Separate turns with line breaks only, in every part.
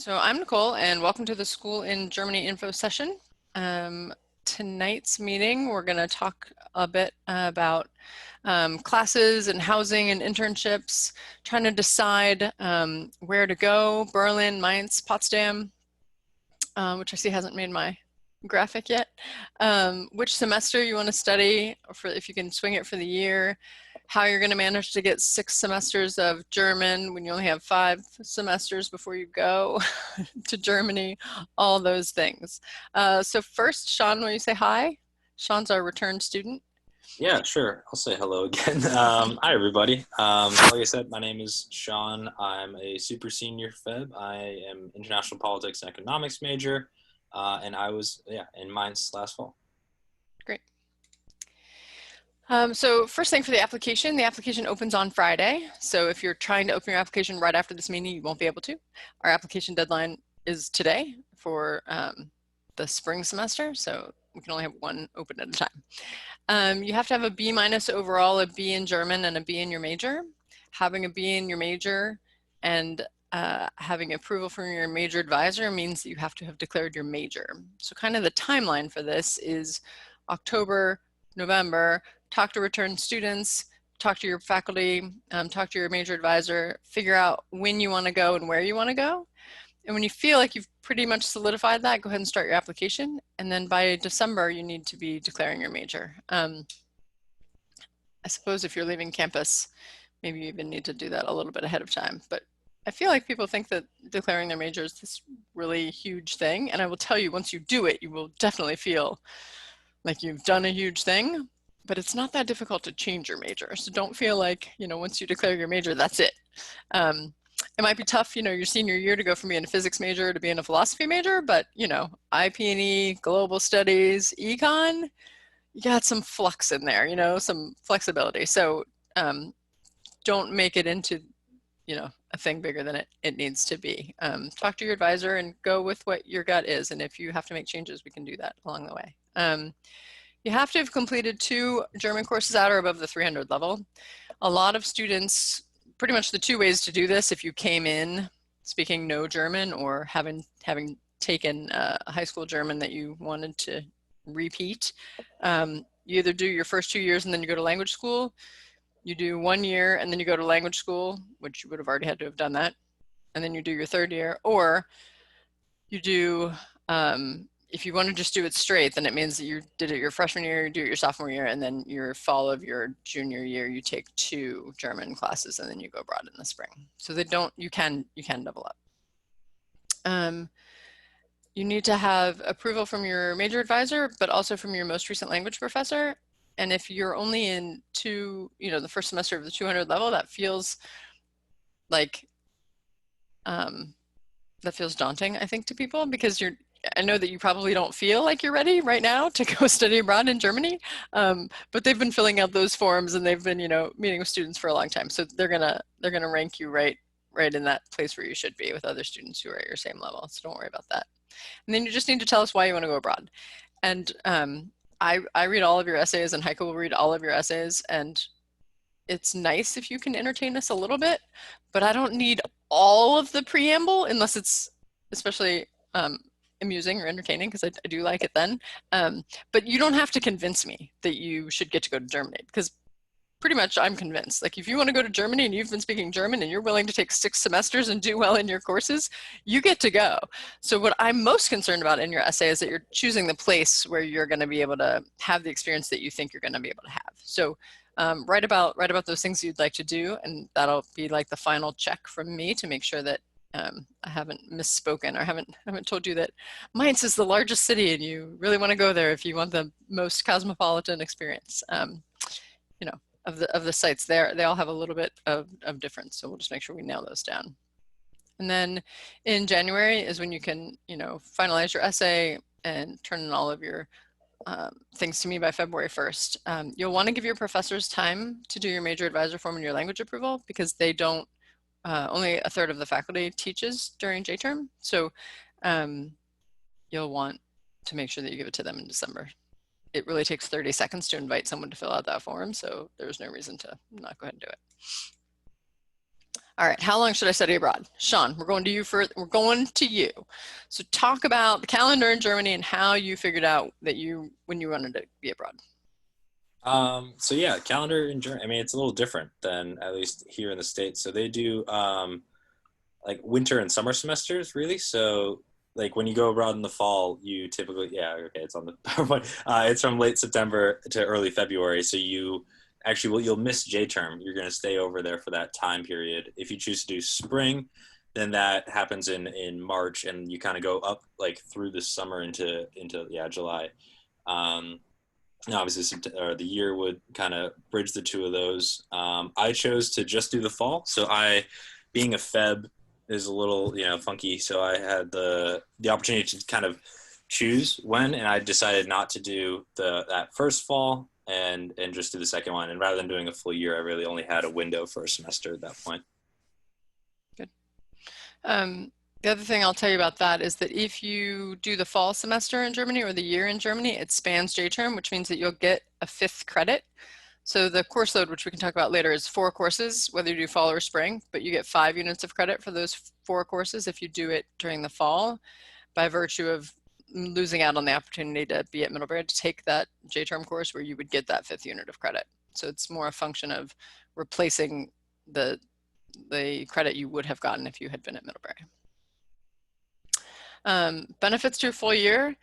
So I'm Nicole, and welcome to the School in Germany info session. Tonight's meeting, we're going to talk a bit about classes and housing and internships, trying to decide where to go, Berlin, Mainz, Potsdam, which I see hasn't made my graphic yet, which semester you want to study, for if you can swing it for the year, how you're going to manage to get 6 semesters of German when you only have 5 semesters before you go to Germany, all those things. So first, Sean, will you say hi? Sean's our return student.
Yeah, sure. I'll say hello again. Hi, everybody. Like I said, my name is Sean. I'm a super senior Feb. I am international politics and economics major, and I was in Mainz last fall.
Great. So first thing for the application opens on Friday. So if you're trying to open your application right after this meeting, you won't be able to. Our application deadline is today for the spring semester, so we can only have one open at a time. You have to have a B- overall, a B in German, and a B in your major. Having a B in your major and having approval from your major advisor means that you have to have declared your major. So kind of the timeline for this is October, November, talk to return students, talk to your faculty, talk to your major advisor, figure out when you want to go and where you want to go. And when you feel like you've pretty much solidified that, go ahead and start your application. And then by December, you need to be declaring your major. I suppose if you're leaving campus, maybe you even need to do that a little bit ahead of time. But I feel like people think that declaring their major is this really huge thing. And I will tell you, once you do it, you will definitely feel like you've done a huge thing. But it's not that difficult to change your major. So don't feel like, once you declare your major, that's it. It might be tough, your senior year to go from being a physics major to being a philosophy major, but, IP&E, global studies, econ, you got some flux in there, some flexibility. So don't make it into, a thing bigger than it needs to be. Talk to your advisor and go with what your gut is. And if you have to make changes, we can do that along the way. You have to have completed 2 German courses at or above the 300 level. A lot of students, pretty much the 2 ways to do this, if you came in speaking no German or having taken high school German that you wanted to repeat, you either do your first 2 years and then you go to language school, you do 1 year and then you go to language school, which you would have already had to have done that, and then you do your 3rd year, or you do if you want to just do it straight, then it means that you did it your freshman year, you do it your sophomore year, and then your fall of your junior year, you take 2 German classes, and then you go abroad in the spring. So you can double up. You need to have approval from your major advisor, but also from your most recent language professor. And if you're only in the first semester of the 200 level, that feels like, that feels daunting, I think, to people, because I know that you probably don't feel like you're ready right now to go study abroad in Germany, but they've been filling out those forms and they've been, meeting with students for a long time. So they're gonna rank you right in that place where you should be with other students who are at your same level. So don't worry about that. And then you just need to tell us why you want to go abroad. And I read all of your essays, and Heike will read all of your essays, and it's nice if you can entertain us a little bit, but I don't need all of the preamble unless it's especially amusing or entertaining, because I do like it then. But you don't have to convince me that you should get to go to Germany, because pretty much I'm convinced. Like, if you want to go to Germany and you've been speaking German and you're willing to take 6 semesters and do well in your courses, you get to go. So what I'm most concerned about in your essay is that you're choosing the place where you're going to be able to have the experience that you think you're going to be able to have. So write about those things you'd like to do, and that'll be like the final check from me to make sure that I haven't misspoken or haven't told you that Mainz is the largest city and you really want to go there if you want the most cosmopolitan experience. Of the sites there, they all have a little bit of difference. So we'll just make sure we nail those down. And then in January is when you can, finalize your essay and turn in all of your things to me by February 1st. You'll want to give your professors time to do your major advisor form and your language approval, because they don't, only a third of the faculty teaches during J-term. So you'll want to make sure that you give it to them in December. It really takes 30 seconds to invite someone to fill out that form, so there's no reason to not go ahead and do it. All right, how long should I study abroad? Sean, we're going to you. So talk about the calendar in Germany and how you figured out that when you wanted to be abroad.
So yeah, calendar in Germany. I mean, it's a little different than at least here in the States. So they do like winter and summer semesters, really. So like when you go abroad in the fall, you typically, yeah, okay, it's on the PowerPoint. It's from late September to early February. So you actually, well, you'll miss J term. You're going to stay over there for that time period. If you choose to do spring, then that happens in March, and you kind of go up like through the summer into yeah, July. Um, Obviously the year would kind of bridge the two of those. I chose to just do the fall, so I, being a Feb, is a little funky. So I had the opportunity to kind of choose when, and I decided not to do the that first fall and just do the second one. And rather than doing a full year, I really only had a window for a semester at that point.
Good. The other thing I'll tell you about that is that if you do the fall semester in Germany or the year in Germany, it spans J term, which means that you'll get a fifth credit. So the course load, which we can talk about later, is 4 courses, whether you do fall or spring, but you get 5 units of credit for those 4 courses if you do it during the fall, by virtue of losing out on the opportunity to be at Middlebury to take that J term course where you would get that fifth unit of credit. So it's more a function of replacing the credit you would have gotten if you had been at Middlebury. Benefits to a full year.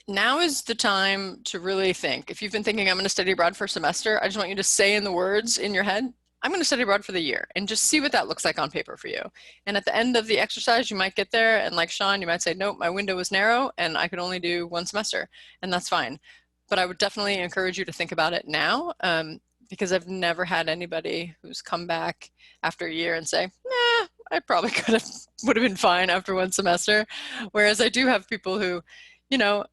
Now is the time to really think. If you've been thinking, I'm going to study abroad for a semester, I just want you to say in the words in your head, I'm going to study abroad for the year, and just see what that looks like on paper for you. And at the end of the exercise, you might get there, and like Sean, you might say, nope, my window was narrow and I could only do 1 semester, and that's fine. But I would definitely encourage you to think about it now, because I've never had anybody who's come back after a year and say, nah, I probably would have been fine after 1 semester. Whereas I do have people who, you know,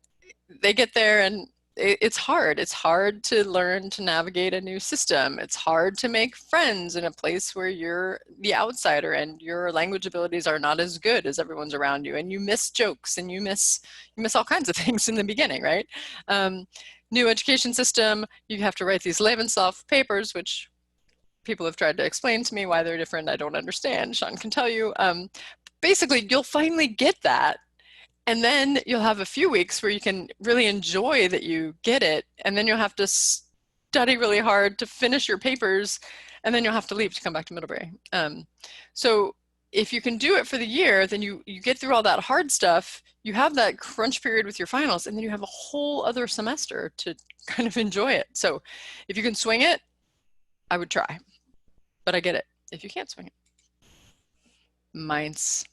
they get there and it's hard. It's hard to learn to navigate a new system. It's hard to make friends in a place where you're the outsider and your language abilities are not as good as everyone's around you, and you miss jokes and you miss all kinds of things in the beginning, right? Um, New education system, you have to write these Lebenslauf papers, which people have tried to explain to me why they're different. I don't understand. Sean can tell you. Basically, you'll finally get that, and then you'll have a few weeks where you can really enjoy that you get it. And then you'll have to study really hard to finish your papers. And then you'll have to leave to come back to Middlebury. So if you can do it for the year, then you get through all that hard stuff. You have that crunch period with your finals, and then you have a whole other semester to kind of enjoy it. So if you can swing it, I would try. But I get it if you can't swing it. Mainz.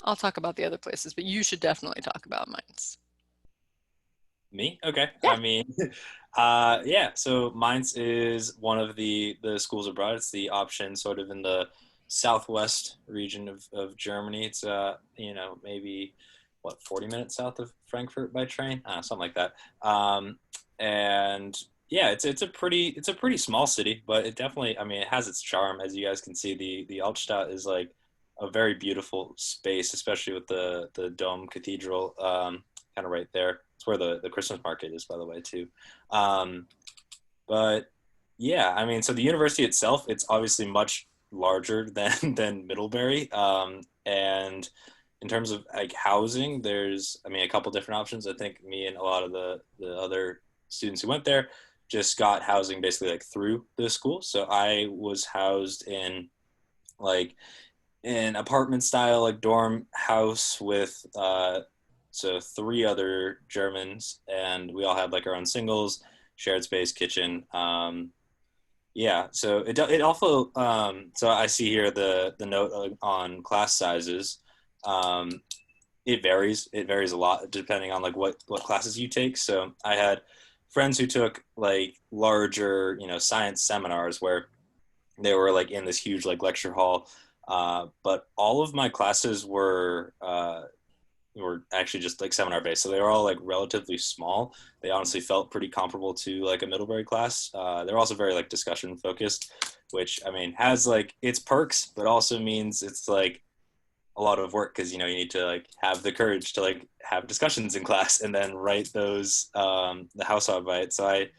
I'll talk about the other places, but you should definitely talk about Mainz.
Me? Okay.
Yeah.
I mean, yeah. So Mainz is one of the schools abroad. It's the option sort of in the southwest region of Germany. It's maybe what 40 minutes south of Frankfurt by train, something like that. And yeah, it's a pretty small city, but it definitely, I mean, it has its charm. As you guys can see, the Altstadt is like a very beautiful space, especially with the Dome Cathedral kind of right there. It's where the Christmas market is, by the way, too. Um, but yeah, I mean, so the university itself, it's obviously much larger than than Middlebury. And in terms of like housing, there's, I mean, a couple different options. I think me and a lot of the other students who went there just got housing basically like through the school. So I was housed in like an apartment style like dorm house with so 3 other Germans, and we all had like our own singles, shared space, kitchen. Yeah, so it also so I see here the note on class sizes. Um, it varies. It varies a lot depending on like what classes you take. So I had friends who took like larger, science seminars where they were like in this huge like lecture hall. But all of my classes were actually just like seminar based, so they were all like relatively small. They honestly felt pretty comparable to like a Middlebury class. They're also very like discussion focused, which I mean has like its perks, but also means it's like a lot of work because you need to like have the courage to like have discussions in class and then write those the house by it. So I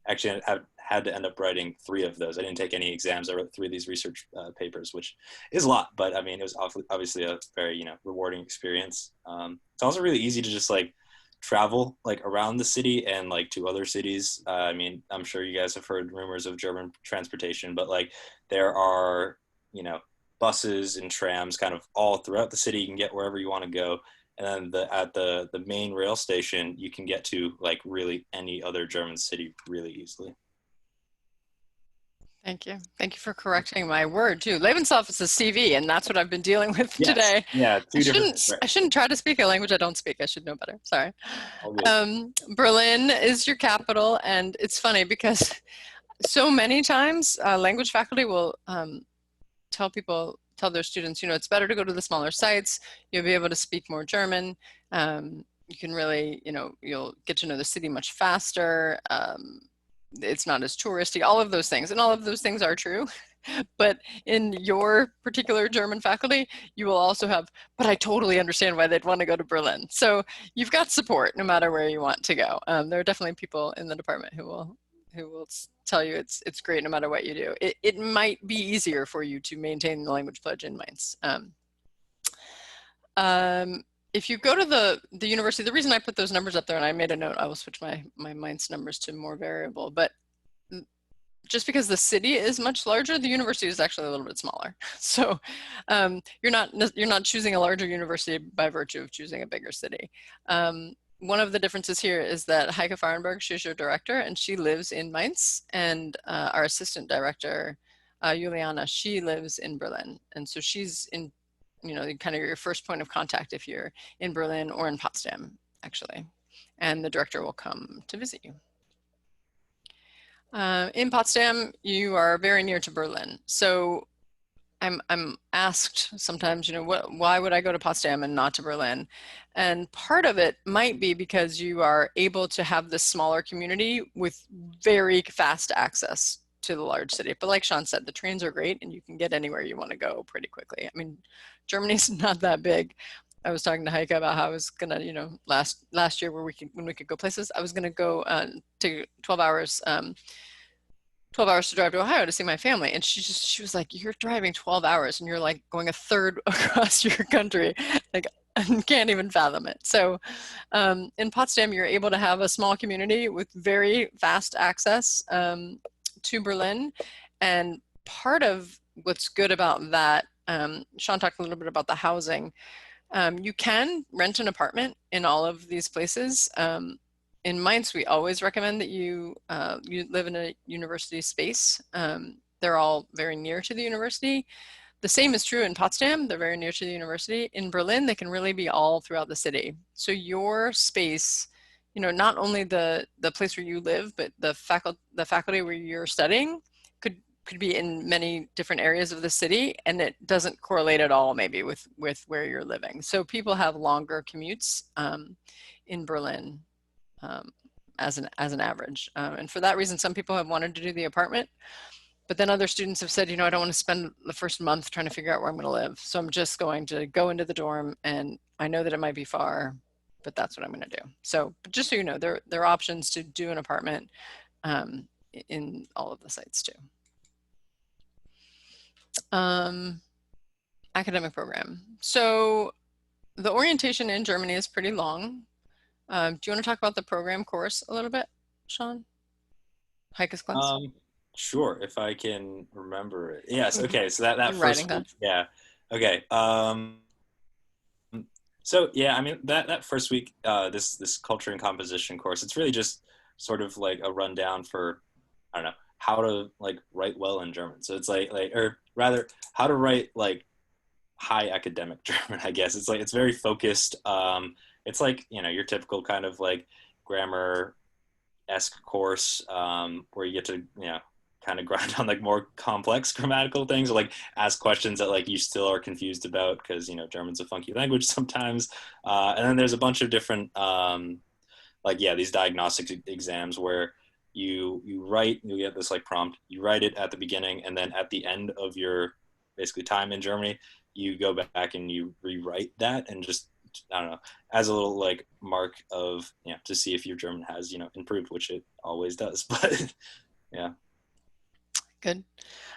actually had to end up writing 3 of those. I didn't take any exams. I wrote 3 of these research papers, which is a lot, but I mean, it was obviously a very, rewarding experience. It's also really easy to just like travel like around the city and like to other cities. I mean, I'm sure you guys have heard rumors of German transportation, but like there are, you know, buses and trams kind of all throughout the city. You can get wherever you want to go. And then at the main rail station, you can get to like really any other German city really easily.
Thank you. Thank you for correcting my word too. Lebenslauf is a CV, and that's what I've been dealing with
Yes.
today.
Yeah. Two different. Right.
I shouldn't try to speak a language I don't speak. I should know better. Sorry.
All good.
Berlin is your capital, and it's funny because so many times language faculty will tell their students, it's better to go to the smaller sites. You'll be able to speak more German. You can really, you'll get to know the city much faster. It's not as touristy, all of those things. And all of those things are true. But in your particular German faculty, you will also have, but I totally understand why they'd want to go to Berlin. So you've got support no matter where you want to go. There are definitely people in the department who will tell you it's great no matter what you do. It might be easier for you to maintain the language pledge in Mainz. If you go to the university, the reason I put those numbers up there, and I made a note, I will switch my Mainz numbers to more variable, but just because the city is much larger, the university is actually a little bit smaller. So you're not choosing a larger university by virtue of choosing a bigger city. One of the differences here is that Heike Fahrenberg, she's your director, and she lives in Mainz, and our assistant director, Juliana, she lives in Berlin. And so she's in, kind of your first point of contact if you're in Berlin or in Potsdam, actually. And the director will come to visit you. In Potsdam, you are very near to Berlin. So I'm asked sometimes, why would I go to Potsdam and not to Berlin? And part of it might be because you are able to have this smaller community with very fast access to the large city. But like Sean said, the trains are great and you can get anywhere you want to go pretty quickly. I mean, Germany's not that big. I was talking to Heike about how I was gonna, last year when we could go places, I was gonna go to 12 hours 12 hours to drive to Ohio to see my family. And she was like, you're driving 12 hours and you're like going a third across your country. Like, I can't even fathom it. So in Potsdam, you're able to have a small community with very fast access to Berlin. And part of what's good about that, Sean talked a little bit about the housing. You can rent an apartment in all of these places. In Mainz, we always recommend that you live in a university space. They're all very near to the university. The same is true in Potsdam. They're very near to the university. In Berlin, they can really be all throughout the city. So your space, not only the place where you live, but the faculty where you're studying could be in many different areas of the city, and it doesn't correlate at all maybe with where you're living. So people have longer commutes in Berlin. As an average. And for that reason, some people have wanted to do the apartment, but then other students have said, I don't want to spend the first month trying to figure out where I'm going to live. So I'm just going to go into the dorm, and I know that it might be far, but that's what I'm going to do. So just so you know, there are options to do an apartment in all of the sites too. Academic program. So the orientation in Germany is pretty long. Do you want to talk about the program course a little bit, Sean? Heike's class?
Sure, if I can remember it. Yes, okay, so that
In writing
first week,
class.
yeah. Okay. So yeah, I mean that first week, this culture and composition course, it's really just sort of like a rundown for, I don't know, how to like write well in German. So it's like or rather how to write like high academic German, I guess. It's like it's very focused. It's like, your typical kind of like grammar-esque course, where you get to, kind of grind on like more complex grammatical things, or like ask questions that like you still are confused about because, German's a funky language sometimes. And then there's a bunch of different these diagnostic exams where you get this like prompt, you write it at the beginning, and then at the end of your basically time in Germany, you go back and you rewrite that, and just, I don't know, as a little like mark of, to see if your German has, improved, which it always does. But Yeah.
Good.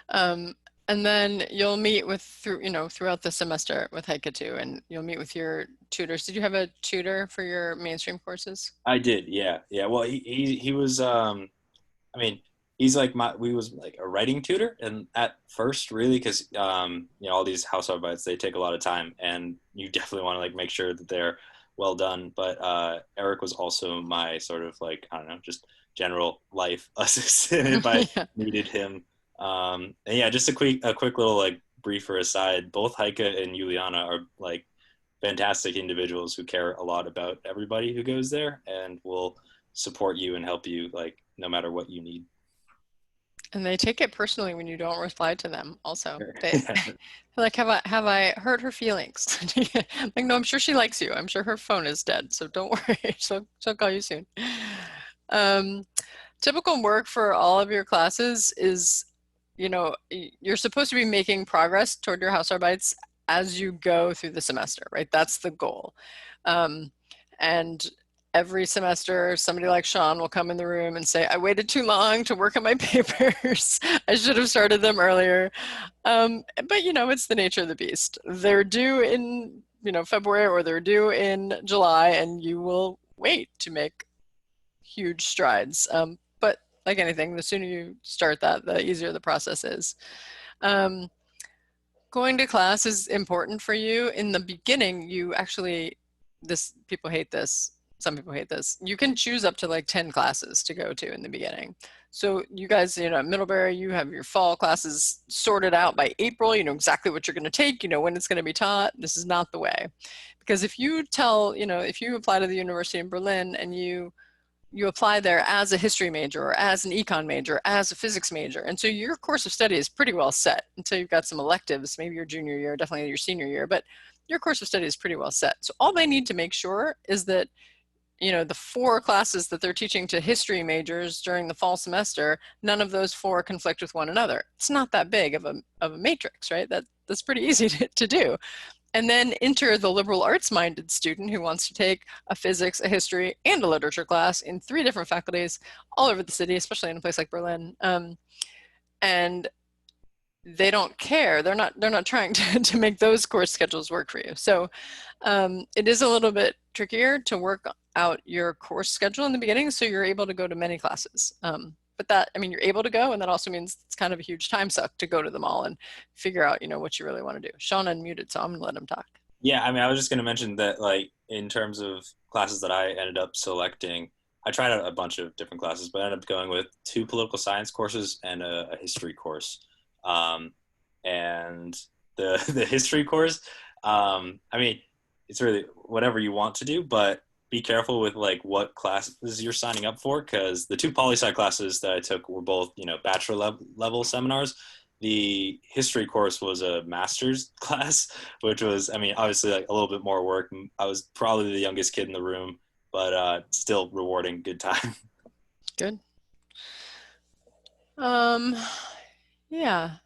Um, and then you'll meet with throughout the semester with Heike too, and you'll meet with your tutors. Did you have a tutor for your mainstream courses?
I did. Yeah. Yeah. Well, he was I mean, he's like we was like a writing tutor, and at first, really, because all these household bites they take a lot of time, and you definitely want to like make sure that they're well done. But Eric was also my sort of like I don't know, just general life assistant if I
Yeah.
needed him. And yeah, just a quick little like briefer aside. Both Heike and Juliana are like fantastic individuals who care a lot about everybody who goes there and will support you and help you like no matter what you need.
And they take it personally when you don't reply to them also.
Sure.
They like, have I hurt her feelings? Like, no, I'm sure she likes you. I'm sure her phone is dead, so don't worry. She'll call you soon. Um, Typical work for all of your classes is, you're supposed to be making progress toward your Hausarbeits as you go through the semester, right? That's the goal. Um, and every semester, somebody like Sean will come in the room and say, I waited too long to work on my papers. I should have started them earlier. But it's the nature of the beast. They're due in, February, or they're due in July, and you will wait to make huge strides. But like anything, the sooner you start that, the easier the process is. Um, Going to class is important for you. In the beginning, you actually, people hate this. Some people hate this. You can choose up to like 10 classes to go to in the beginning. So you guys, at Middlebury, you have your fall classes sorted out by April. You know exactly what you're going to take, when it's going to be taught. This is not the way. Because if you apply to the University in Berlin and you apply there as a history major or as an econ major, as a physics major. And so your course of study is pretty well set until you've got some electives, maybe your junior year, definitely your senior year, but your course of study is pretty well set. So all they need to make sure is that, the 4 classes that they're teaching to history majors during the fall semester, none of those 4 conflict with one another. It's not that big of a matrix, right? That's pretty easy to do. And then enter the liberal arts minded student who wants to take a physics, a history, and a literature class in 3 different faculties all over the city, especially in a place like Berlin. And they don't care. They're not trying to make those course schedules work for you. So it is a little bit trickier to work out your course schedule in the beginning, so you're able to go to many classes. But you're able to go, and that also means it's kind of a huge time suck to go to them all and figure out, what you really want to do. Sean unmuted, so I'm gonna let him talk.
Yeah, I mean, I was just going to mention that, like, in terms of classes that I ended up selecting, I tried out a bunch of different classes, but I ended up going with 2 political science courses and a history course. Um, and the the history course, I mean, it's really whatever you want to do, but be careful with like what classes you're signing up for because the 2 poli-sci classes that I took were both, bachelor level seminars. The history course was a master's class, which was, I mean, obviously like a little bit more work. I was probably the youngest kid in the room, but still rewarding, good time.
Good. Um, yeah.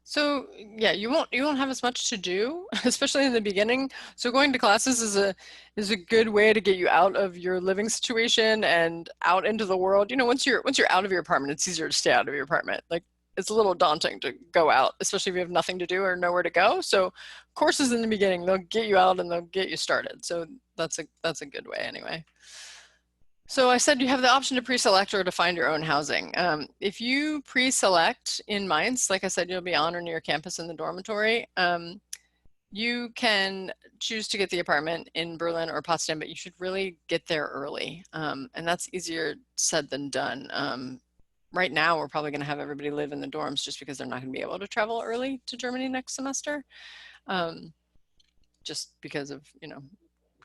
So yeah, you won't have as much to do, especially in the beginning. So going to classes is a good way to get you out of your living situation and out into the world. Once you're out of your apartment, it's easier to stay out of your apartment. Like it's a little daunting to go out, especially if you have nothing to do or nowhere to go. So courses in the beginning, they'll get you out and they'll get you started. So that's a good way anyway. So I said you have the option to pre-select or to find your own housing. If you pre-select in Mainz, like I said, you'll be on or near campus in the dormitory. You can choose to get the apartment in Berlin or Potsdam, but you should really get there early. And that's easier said than done. Right now, we're probably going to have everybody live in the dorms just because they're not going to be able to travel early to Germany next semester, um, just because of,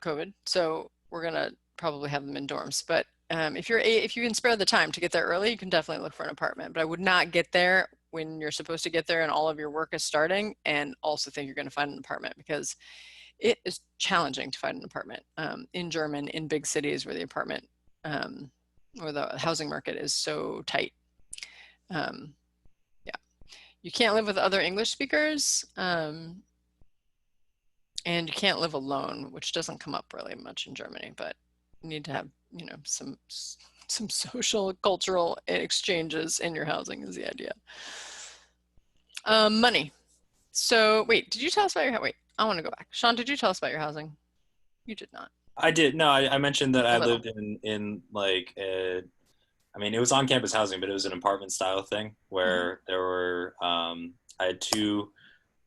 COVID. So we're gonna probably have them in dorms. But if you can spare the time to get there early, you can definitely look for an apartment. But I would not get there when you're supposed to get there and all of your work is starting, and also think you're going to find an apartment because it is challenging to find an apartment in German in big cities where the apartment or the housing market is so tight. Um, yeah, you can't live with other English speakers. And you can't live alone, which doesn't come up really much in Germany, but you need to have, some Some social, cultural exchanges in your housing is the idea. Money. So wait, did you tell us about your, wait, I want to go back. Sean, did you tell us about your housing? You did not.
I did. No, I mentioned that
A
I
little.
lived in like I mean, it was on campus housing, but it was an apartment style thing
Mhm.
where there were I had two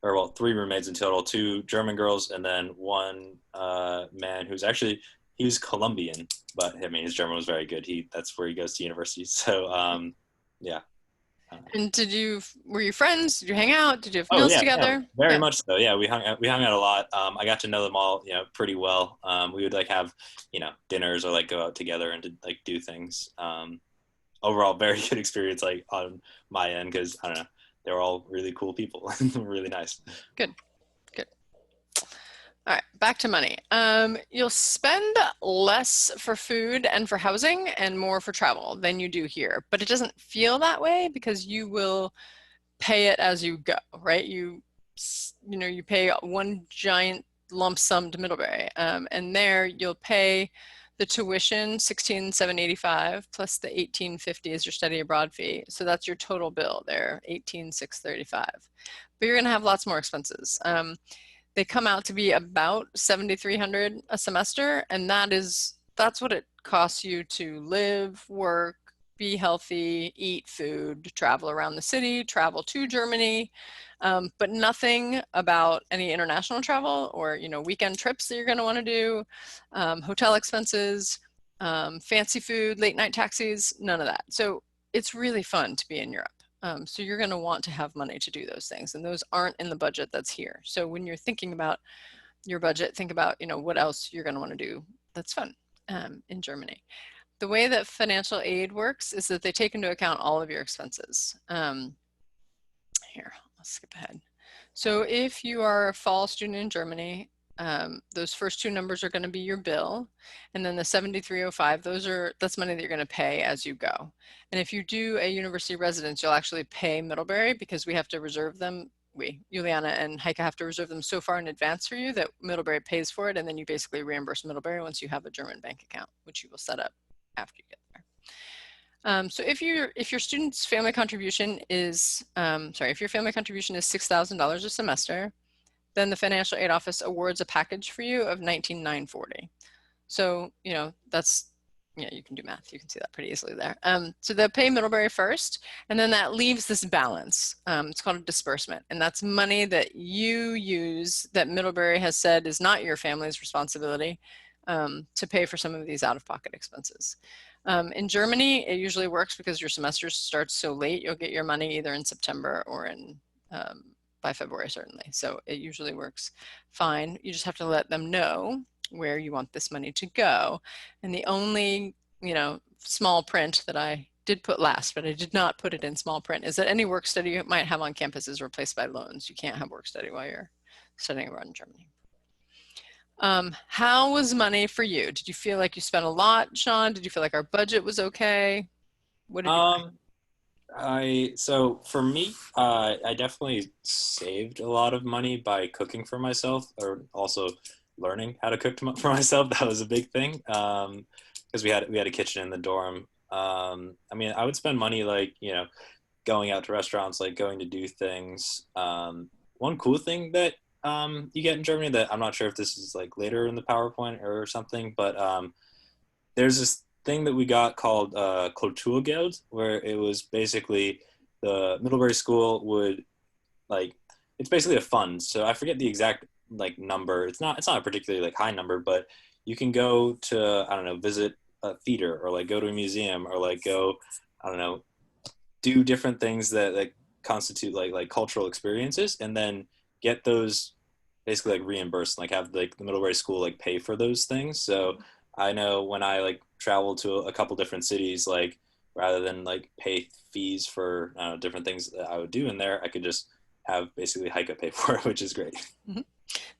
or well three roommates in total, two German girls and then one man who's actually he was Colombian, but I mean his German was very good. He that's where he goes to university. So yeah.
And were you friends? Did you hang out? Did you have
Oh
meals
yeah, yeah,
together?
very
Yeah.
much so. Yeah, we hung out a lot. I got to know them all, pretty well. We would like have, dinners or like go out together and to, like do things. Overall, very good experience like on my end because I don't know, they were all really cool people, really nice.
Good. Good. All right, back to money. You'll spend less for food and for housing and more for travel than you do here, but it doesn't feel that way because you will pay it as you go, right? You pay one giant lump sum to Middlebury, and there you'll pay the tuition 16,785 plus the 1850 is your study abroad fee. So that's your total bill there, 18,635. But you're going to have lots more expenses. They come out to be about 7,300 a semester, and that's what it costs you to live, work, be healthy, eat food, travel around the city, travel to Germany, but nothing about any international travel or weekend trips that you're going to want to do, hotel expenses, fancy food, late night taxis, none of that. So it's really fun to be in Europe. So you're going to want to have money to do those things, and those aren't in the budget that's here. So when you're thinking about your budget, think about what else you're going to want to do that's fun in Germany. The way that financial aid works is that they take into account all of your expenses. Here, I'll skip ahead. So if you are a fall student in Germany, those first two numbers are going to be your bill, and then the 7,305, that's money that you're going to pay as you go. And if you do a university residence, you'll actually pay Middlebury because we have to reserve them. Juliana and Heike have to reserve them so far in advance for you that Middlebury pays for it, and then you basically reimburse Middlebury once you have a German bank account, which you will set up after you get there. So if your student's family contribution is, if your family contribution is $6,000 a semester, then the financial aid office awards a package for you of 19,940. So, that's, yeah, you can do math. You can see that pretty easily there. So they'll pay Middlebury first, and then that leaves this balance. It's called a disbursement, and that's money that you use that Middlebury has said is not your family's responsibility to pay for some of these out-of-pocket expenses. In Germany, it usually works because your semester starts so late, you'll get your money either in September or by February, certainly. So it usually works fine. You just have to let them know where you want this money to go. And the only, small print that I did put last, but I did not put it in small print, is that any work study you might have on campus is replaced by loans. You can't have work study while you're studying abroad in Germany. How was money for you? Did you feel like you spent a lot, Sean? Did you feel like our budget was okay? What did you buy?
Um, I so for me, I definitely saved a lot of money by cooking for myself, or also learning how to cook for myself. That was a big thing because we had a kitchen in the dorm. I mean, I would spend money like going out to restaurants, like going to do things. One cool thing that you get in Germany that I'm not sure if this is like later in the PowerPoint or something, but there's this thing that we got called Kulturgeld, where it was basically the Middlebury School would like it's basically a fund. So I forget the exact like number. It's not a particularly like high number, but you can go to I don't know visit a theater or like go to a museum or like go I don't know do different things that constitute like cultural experiences and then get those basically like reimbursed like have like the Middlebury School like pay for those things. So I know when I like travel to a couple different cities, like rather than like pay fees for different things that I would do in there, I could just have basically Hike pay for it, which is great.
Mhm.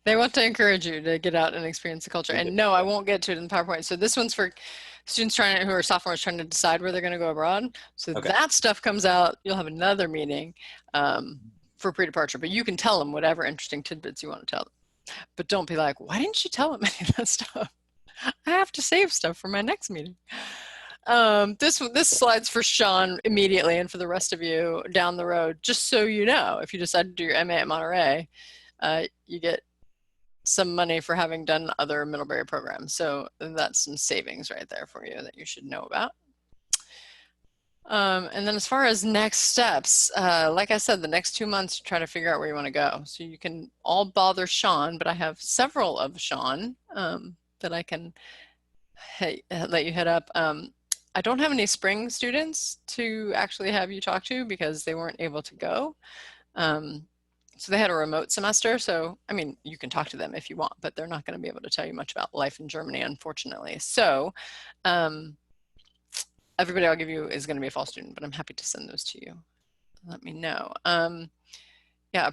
They want to encourage you to get out and experience the culture.
They do,
And no, I
yeah.
won't get to it in the PowerPoint. So this one's for students who are sophomores trying to decide where they're going to go abroad. So
Okay.
that stuff comes out. You'll have another meeting for pre-departure, but you can tell them whatever interesting tidbits you want to tell them. But don't be like, why didn't you tell them any of that stuff? I have to save stuff for my next meeting. This slides for Sean immediately, and for the rest of you down the road. Just so you know, if you decide to do your MA at Monterey, you get some money for having done other Middlebury programs. So that's some savings right there for you that you should know about. And then as far as next steps, like I said, the next 2 months, try to figure out where you want to go. So you can all bother Sean, but I have several of Sean that I can let you hit up. I don't have any spring students to actually have you talk to because they weren't able to go. So they had a remote semester. So, I mean, you can talk to them if you want, but they're not going to be able to tell you much about life in Germany, unfortunately. So, everybody I'll give you is going to be a fall student, but I'm happy to send those to you. Let me know. Yeah,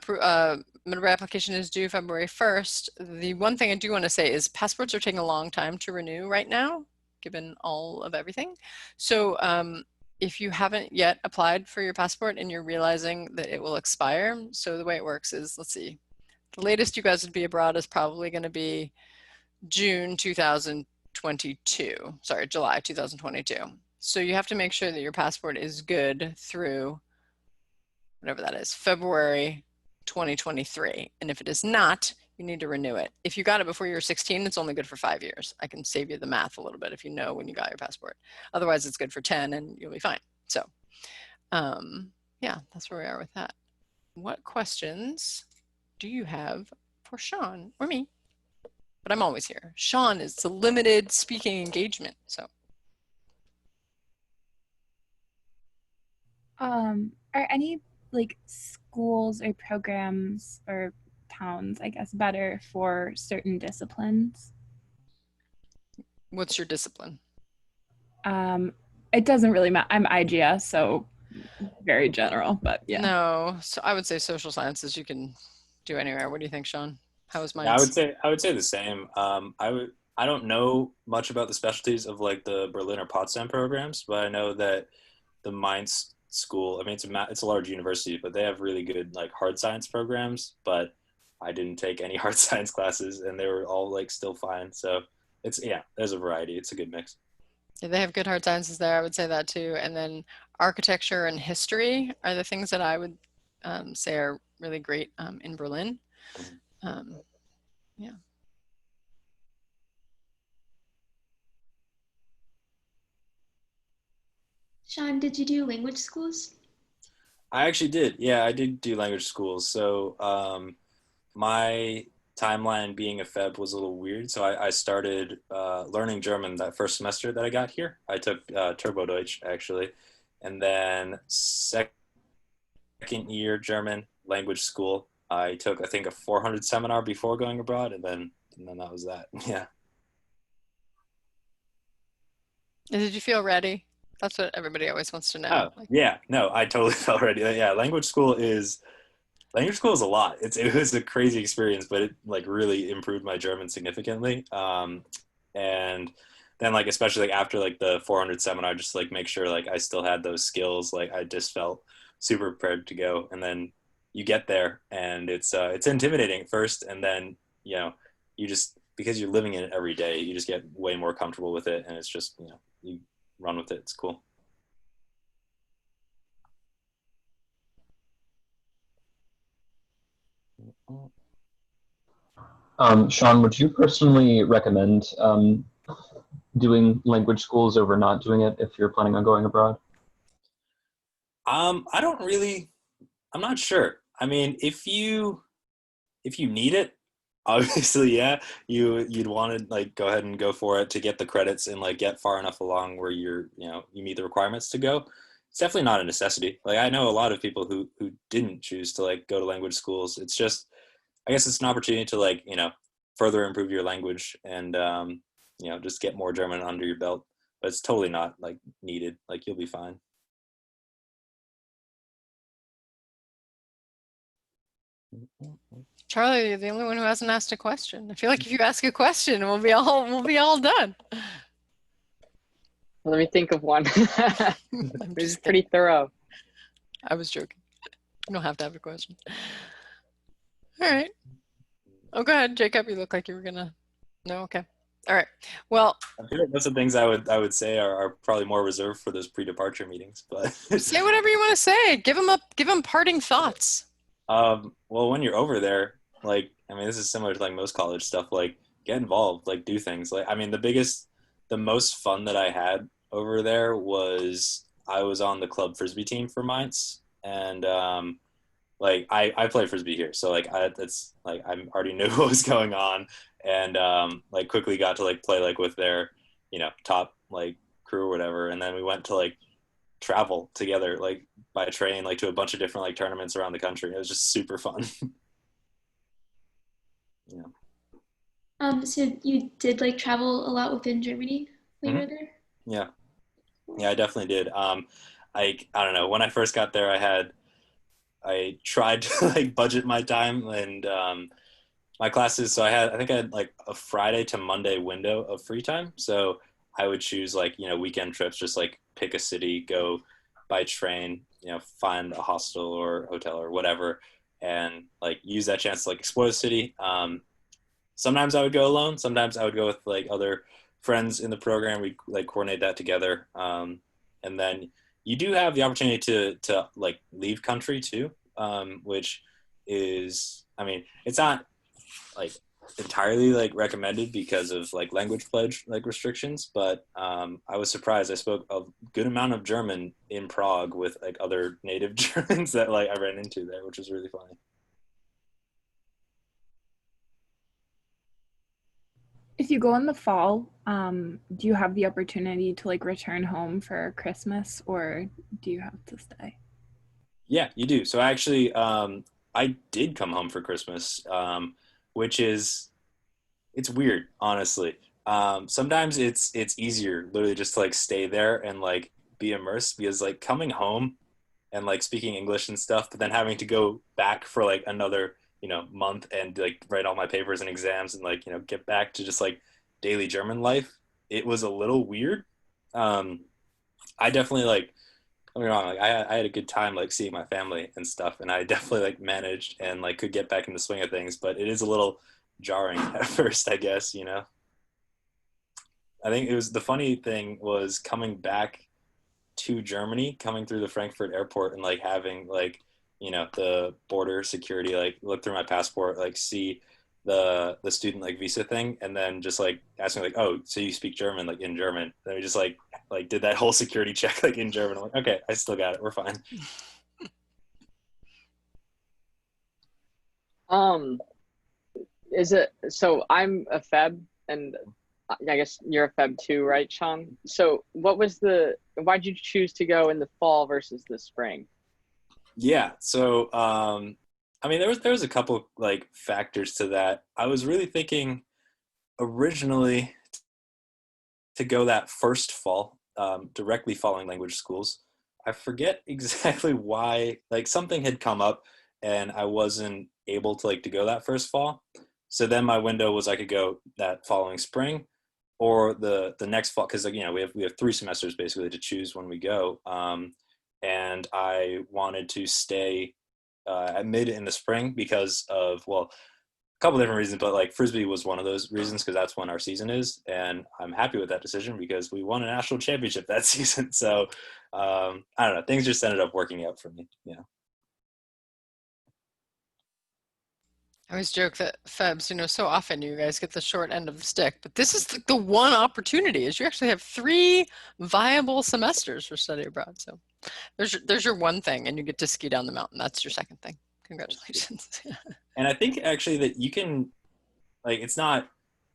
Middlebury application is due February 1st. The one thing I do want to say is passports are taking a long time to renew right now, given all of everything. So if you haven't yet applied for your passport and you're realizing that it will expire, so the way it works is, let's see, the latest you guys would be abroad is probably going to be June 2022. Sorry, July 2022. So you have to make sure that your passport is good through whatever that is, February 2023. And if it is not, you need to renew it. If you got it before you were 16, it's only good for 5 years. I can save you the math a little bit if you know when you got your passport. Otherwise, it's good for 10 and you'll be fine. So, yeah, that's where we are with that. What questions do you have for Sean or me? But I'm always here. Sean is the limited speaking engagement. So,
are any like schools or programs or towns, I guess, better for certain disciplines?
what's your discipline?
It doesn't really matter. I'm IGS, so very general, but yeah.
No, so I would say social sciences you can do anywhere. What do you think, Sean? How was
Yeah,
mine's?
I would say the same. I don't know much about the specialties of like the Berlin or Potsdam programs, but I know that the Mainz school. I mean, it's a large university, but they have really good like hard science programs. But I didn't take any hard science classes, and they were all like still fine. So it's yeah, there's a variety. It's a good mix.
Yeah, they have good hard sciences there. I would say that too. And then architecture and history are the things that I would say are really great in Berlin. Um, yeah.
Sean, did you do language schools?
I actually did. Yeah, I did do language schools. So my timeline being a Feb was a little weird. So I started learning German that first semester that I got here. I took Turbo Deutsch actually, and then second year German language school. I took I think a 400 seminar before going abroad, and then that was that. Yeah.
And did you feel ready? That's what everybody always wants to know.
Oh
Like,
yeah, no, I totally felt ready. Yeah, language school is a lot. It was a crazy experience, but it like really improved my German significantly. And then like especially like after like the 400 seminar, just like make sure like I still had those skills. Like I just felt super prepared to go. And then you get there, and it's intimidating at first, and then you know you just because you're living in it every day, you just get way more comfortable with it, and it's just you run with it. It's cool.
Sean, would you personally recommend doing language schools over not doing it if you're planning on going abroad?
I don't really. I'm not sure. I mean, if you need it, obviously, yeah, you'd want to like go ahead and go for it to get the credits and like get far enough along where you meet the requirements to go. It's definitely not a necessity. Like I know a lot of people who didn't choose to like go to language schools. It's just I guess it's an opportunity to like further improve your language and just get more German under your belt. But it's totally not like needed. Like you'll be fine.
Charlie, you're the only one who hasn't asked a question. I feel like if you ask a question, we'll be all done.
Let me think of one.
I'm
This is
just
pretty
kidding.
thorough.
I was joking. You don't have to have a question. All right. Oh, go ahead, Jacob. You look like you were gonna. No, okay. All right. Well,
I feel like most of the things I would say are probably more reserved for those pre-departure meetings, but
say whatever you want to say. Give them parting thoughts.
well, when you're over there, like, I mean, this is similar to like most college stuff, like get involved, like do things. Like, I mean, the most fun that I had over there was I was on the club frisbee team for Mainz, and like I play frisbee here, so like it's like I already knew what was going on, and like quickly got to like play like with their, top like crew or whatever, and then we went to like travel together like by train like to a bunch of different like tournaments around the country. It was just super fun. Yeah.
So you did like travel a lot within Germany when you
Hmm.
were there?
Yeah. Yeah, I definitely did. I don't know. When I first got there, I tried to like budget my time and my classes. So I think I had like a Friday to Monday window of free time. So I would choose like, weekend trips, just like pick a city, go by train, find a hostel or hotel or whatever, and like use that chance to like explore the city. Sometimes I would go alone. Sometimes I would go with like other friends in the program. We like coordinate that together. And then you do have the opportunity to like leave country too, which is, I mean, it's not like entirely like recommended because of like language pledge like restrictions, but I was surprised. I spoke a good amount of German in Prague with like other native Germans that like I ran into there, which was really funny.
If you go in the fall, do you have the opportunity to like return home for Christmas, or do you have to stay?
Yeah, you do. So actually, I did come home for Christmas, which is it's weird, honestly. Sometimes it's easier, literally, just to like stay there and like be immersed because like coming home and like speaking English and stuff, but then having to go back for like another month and like write all my papers and exams and like get back to just like daily German life. It was a little weird. Um, I definitely like don't get me wrong, like I had a good time like seeing my family and stuff, and I definitely like managed and like could get back in the swing of things, but it is a little jarring at first, I guess. I think it was the funny thing was coming back to Germany, coming through the Frankfurt airport and like having like, the border security like look through my passport, like see the student like visa thing, and then just like asking like, oh, so you speak German, like in German. Then we just like did that whole security check like in German. I'm like, okay, I still got it. We're fine.
Um, is it so? I'm a Feb, and I guess you're a Feb too, right, Sean? So, why'd you choose to go in the fall versus the spring?
Yeah. So, I mean, there was a couple like factors to that. I was really thinking originally to go that first fall, directly following language schools. I forget exactly why. Like something had come up, and I wasn't able to like to go that first fall. So then my window was I could go that following spring, or the next fall because like we have 3 semesters basically to choose when we go. And I wanted to stay at mid in the spring because of, well, a couple different reasons, but like frisbee was one of those reasons because that's when our season is, and I'm happy with that decision because we won a national championship that season. So I don't know, things just ended up working out for me. Yeah.
I always joke that Febs, so often you guys get the short end of the stick, but this is the one opportunity is you actually have 3 viable semesters for study abroad. So there's your one thing, and you get to ski down the mountain. That's your second thing. Congratulations.
And I think actually that you can, like, it's not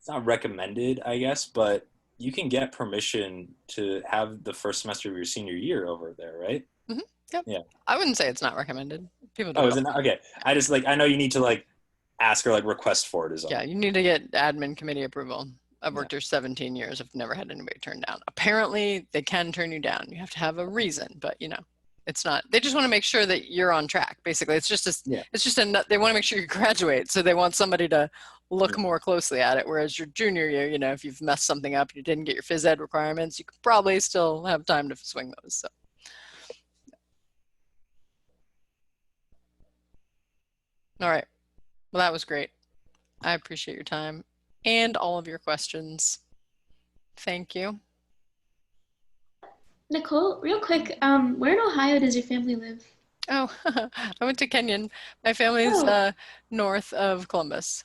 recommended, I guess, but you can get permission to have the first semester of your senior year over there, right?
Hmm. Yep.
Yeah.
I wouldn't say it's not recommended. People do
Oh,
it
is
all
it
the
not?
time.
Okay. I just like I know you need to like ask or like request for it is
Yeah,
all.
you need to get admin committee approval. I've
Yeah.
worked here 17 years. I've never had anybody turned down. Apparently, they can turn you down. You have to have a reason, but it's not. They just want to make sure that you're on track. Basically,
Yeah.
they want to make sure you graduate, so they want somebody to look
Yeah.
more closely at it. Whereas your junior year, if you've messed something up, you didn't get your phys ed requirements, you could probably still have time to swing those. So, all right. Well, that was great. I appreciate your time and all of your questions. Thank you.
Nicole, real quick, where in Ohio does your family live?
Oh, I went to Kenyon. My family's
Oh,
north of Columbus.